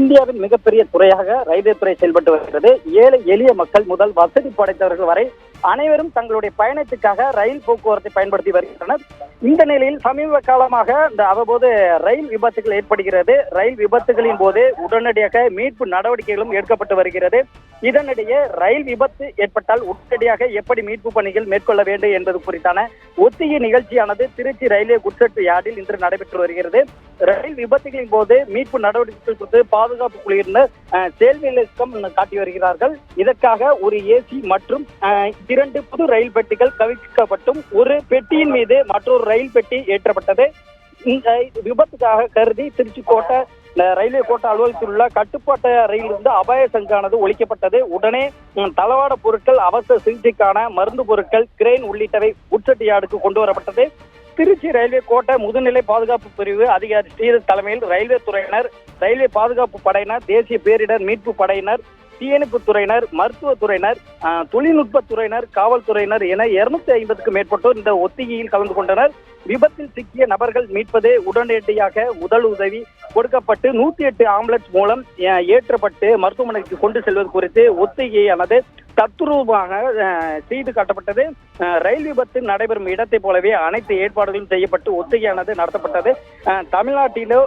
இந்தியாவின் மிகப்பெரிய துறையாக ரயில்வே துறை செயல்பட்டு வருகிறது. ஏழை எளிய மக்கள் முதல் வசதி படைத்தவர்கள் வரை அனைவரும் தங்களுடைய பயணத்துக்காக ரயில் போக்குவரத்தை பயன்படுத்தி வருகின்றனர். இந்த நிலையில் சமீப காலமாக இந்த அவ்வப்போது ரயில் விபத்துகள் ஏற்படுகிறது. ரயில் விபத்துகளின் போது உடனடியாக மீட்பு நடவடிக்கைகளும் எடுக்கப்பட்டு வருகிறது. இதனிடையே ரயில் விபத்து ஏற்பட்டால் உடனடியாக எப்படி மீட்பு பணிகள் மேற்கொள்ள வேண்டும் என்பது குறித்தான ஒத்திகை நிகழ்ச்சியானது திருச்சி ரயில்வே குட்செட் யார்டில் இன்று நடைபெற்று வருகிறது. ரயில் விபத்துகளின் போது மீட்பு நடவடிக்கைகள் குறித்து பாதுகாப்பு குழுவினர் செயல்விளக்கம் காட்டி வருகிறார்கள். இதற்காக ஒரு ஏசி மற்றும் 2 புது ரயில் பெட்டிகள் கவிழ்க்கப்பட்டும் ஒரு பெட்டியின் மீது மற்றொரு ரயில் பெட்டி ஏற்றப்பட்டது. இந்த விபத்துக்காக கருதி திருச்சி கோட்டை ரயில்வே கோட்ட அலுவலகத்தில் உள்ள கட்டுப்பாட்டு அறையிலிருந்து அபாய சங்கானது ஒழிக்கப்பட்டது. உடனே தளவாட பொருட்கள், அவசர சிகிச்சைக்கான மருந்து பொருட்கள், கிரேன் உள்ளிட்டவை குட்செட் யார்டுக்கு கொண்டு வரப்பட்டது. திருச்சி ரயில்வே கோட்ட முதுநிலை பாதுகாப்பு பிரிவு அதிகாரி ஸ்ரீதர் தலைமையில் ரயில்வே துறையினர், ரயில்வே பாதுகாப்பு படையினர், தேசிய பேரிடர் மீட்பு படையினர், தீயணைப்பு துறையினர், மருத்துவத்துறையினர், தொழில்நுட்பத்துறையினர், காவல்துறையினர் என 250க்கும் மேற்பட்டோர் இந்த ஒத்திகையில் கலந்து கொண்டனர். விபத்தில் சிக்கிய நபர்கள் மீட்பது, உடனடியாக முதல் உதவி கொடுக்கப்பட்டு 108 ஆம்புலன்ஸ் மூலம் ஏற்றப்பட்டு மருத்துவமனைக்கு கொண்டு செல்வது குறித்து ஒத்திகையானது தத்துரூபமாக செய்து காட்டப்பட்டது. ரயில் விபத்து நடைபெறும் இடத்தை போலவே அனைத்து ஏற்பாடுகளும் செய்யப்பட்டு ஒத்திகையானது நடத்தப்பட்டது. தமிழ்நாட்டிலோ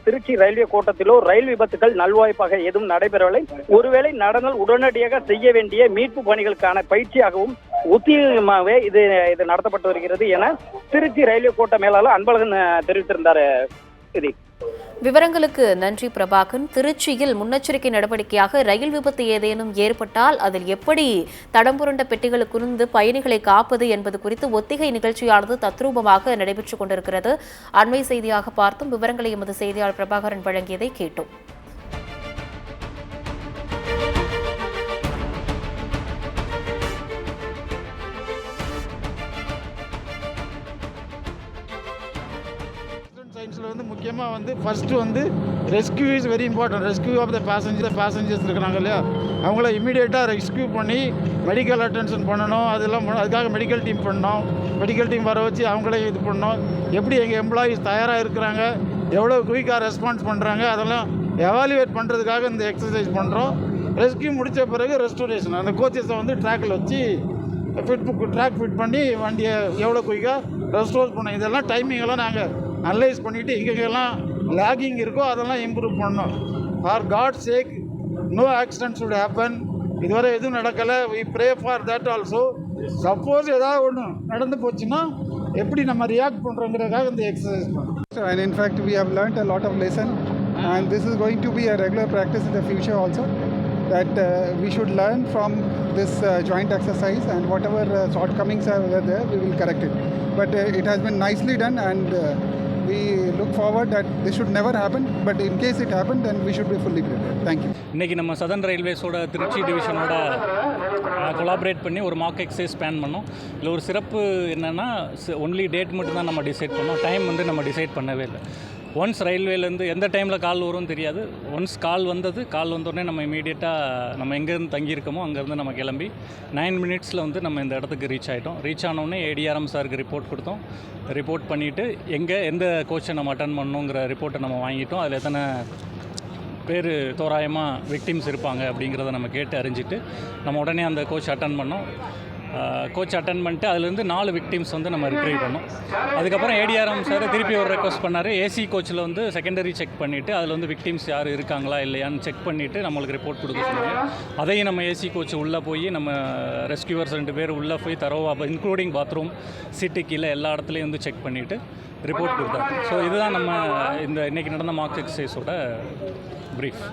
திருச்சி ரயில்வே கோட்டத்திலோ ரயில் விபத்துகள் நல்வாய்ப்பாக எதுவும் நடைபெறவில்லை. ஒருவேளை நடந்தால் உடனடியாக செய்ய வேண்டிய மீட்பு பணிகளுக்கான பயிற்சியாகவும் ஒத்திகையாகவே இது நடத்தப்பட்டு வருகிறது என திருச்சி ரயில்வே கோட்ட மேலாளர் அன்பழகன் தெரிவித்திருந்தார். விவரங்களுக்கு நன்றி பிரபாகரன். திருச்சியில் முன்னெச்சரிக்கை நடவடிக்கையாக ரயில் விபத்து ஏதேனும் ஏற்பட்டால் அதில் எப்படி தடம் புரண்ட பெட்டிகளுக்குருந்து பயணிகளை காப்பது என்பது குறித்து ஒத்திகை நிகழ்ச்சியானது தத்ரூபமாக நடைபெற்றுக் கொண்டிருக்கிறது. அண்மை செய்தியாக பார்த்தும் விவரங்களை எமது செய்தியாளர் பிரபாகரன் வழங்கியதை கேட்டோம். முக்கியமாக first rescue is very important. Rescue of the passengers இருக்கிறாங்க இல்லையா, அவங்கள இமீடியட்டாக ரெஸ்கியூ பண்ணி மெடிக்கல் அட்டென்ஷன் பண்ணணும். அதுக்காக மெடிக்கல் டீம் பண்ணோம். மெடிக்கல் டீம் வர வச்சு அவங்களே இது பண்ணோம். எப்படி எங்கள் எம்ப்ளாயீஸ் தயாராக இருக்கிறாங்க, எவ்வளோ குயிக்காக ரெஸ்பான்ஸ் பண்ணுறாங்க, அதெல்லாம் எவாலுவேட் பண்ணுறதுக்காக இந்த எக்ஸசைஸ் பண்ணுறோம். ரெஸ்கியூ முடித்த பிறகு ரெஸ்டோரேஷன், அந்த கோச்சஸை ட்ராக்கில் வச்சு ட்ராக் ஃபிட் பண்ணி வண்டியை எவ்வளோ குயிக்காக ரெஸ்டோர் பண்ணோம். இதெல்லாம் டைமிங்கெல்லாம் நாங்கள் அனலைஸ் பண்ணிவிட்டு எங்கெங்கெல்லாம் லேகிங் இருக்கோ அதெல்லாம் இம்ப்ரூவ் பண்ணோம். For God sake no accident should happen. இதுவரை எதுவும் நடக்கலை. We pray for that also. Suppose ஏதாவது ஒன்று நடந்து போச்சுன்னா எப்படி நம்ம ரியாக்ட் பண்ணுறோங்கிறதுக்காக இந்த எக்ஸசைஸ் பண்ணுறோம். And in fact we have learnt a lot of lesson and this is going to be a regular practice in the future also, that we should learn from this joint exercise and whatever shortcomings are there we will correct it. But it has been nicely done and we look forward that this should never happen, but in case it happened then we should be fully prepared. Thank you. இன்றைக்கி நம்ம southern ரயில்வேஸோட Trichy டிவிஷனோட collaborate பண்ணி ஒரு mark exercise plan பண்ணோம். இதில் ஒரு சிறப்பு என்னென்னா only date மட்டும்தான் நம்ம டிசைட் பண்ணோம். டைம் நம்ம டிசைட் பண்ணவே இல்லை. ஒன்ஸ் ரயில்வேலேருந்து எந்த டைமில் கால் வரும்னு தெரியாது. ஒன்ஸ் கால் வந்தோடனே நம்ம இமீடியட்டாக நம்ம எங்கேருந்து தங்கியிருக்கோமோ அங்கேருந்து நம்ம கிளம்பி 9 மினிட்ஸில் நம்ம இந்த இடத்துக்கு ரீச் ஆகிட்டோம். ரீச் ஆனோடனே ஏடிஆர்எம் சாருக்கு ரிப்போர்ட் கொடுத்தோம். ரிப்போர்ட் பண்ணிவிட்டு எந்த கோச்சை நம்ம அட்டன் பண்ணணுங்கிற ரிப்போர்ட்டை நம்ம வாங்கிட்டோம். அதில் எத்தனை பேர் தோராயமாக விக்டிம்ஸ் இருப்பாங்க அப்படிங்கிறத நம்ம கேட்டு அறிஞ்சிட்டு நம்ம உடனே அந்த கோச் அட்டன் பண்ணோம். கோச் அட்டன் பண்ணிட்டு அதுலேருந்து 4 விக்டிம்ஸ் நம்ம ரிட்ரீவ் பண்ணோம். அதுக்கப்புறம் ஏடிஆர்எம் சார் திருப்பி ஒரு ரெக்வஸ்ட் பண்ணார். ஏசி கோச்சில் செகண்டரி செக் பண்ணிவிட்டு அதில் விக்டிம்ஸ் யார் இருக்காங்களா இல்லையான்னு செக் பண்ணிவிட்டு நம்மளுக்கு ரிப்போர்ட் கொடுக்க சொன்னாங்க. அதையும் நம்ம ஏசி கோச் உள்ளே போய் நம்ம ரெஸ்கியூவர்ஸ் 2 பேர் உள்ளே போய் தரோவாக இன்க்ளூடிங் பாத்ரூம், சீட்டு கீழே எல்லா இடத்துலையும் செக் பண்ணிவிட்டு ரிப்போர்ட் கொடுத்தாங்க. ஸோ இதுதான் நம்ம இன்றைக்கி நடந்த மார்க் எக்ஸசைஸோட ப்ரீஃப்.